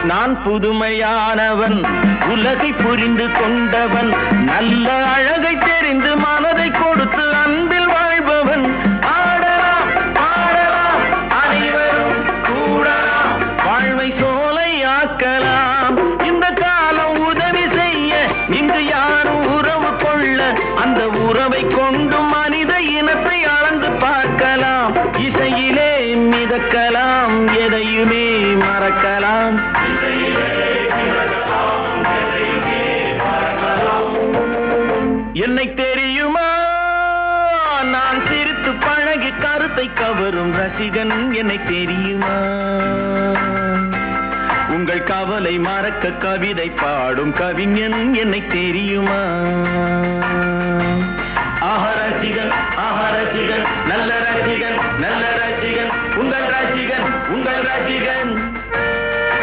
நான் புதுமையானவன், உலகை புரிந்து கொண்டவன், நல்ல அழகை தெரிந்து மனதை கொடுத்து அன்பில் வாழ்பவன். ஆடலாம் பாடலாம் அனைவரும் கூடலாம், வாழ்வை சோலையாக்கலாம். இந்த காலம் உதவி செய்ய இங்கு யாரும் உறவு கொள்ள, அந்த உறவை கொண்டு மனித இனத்தை அளந்து பார்க்கலாம். இசையிலே மிதக்கலாம், எதையுமே மறக்கலாம். என்னை தெரியுமா, நான் சிரித்து பழகி கருத்தை கவரும் ரசிகன். என்னை தெரியுமா, உங்கள் கவலை மறக்க கவிதை பாடும் கவிஞன். என்னை தெரியுமா, ஆஹா ரசிகன், ஆஹா ரசிகன், நல்ல ரசிகன், நல்ல ரசிகன், உங்கள் ரசிகன், உங்கள் ரசிகன்.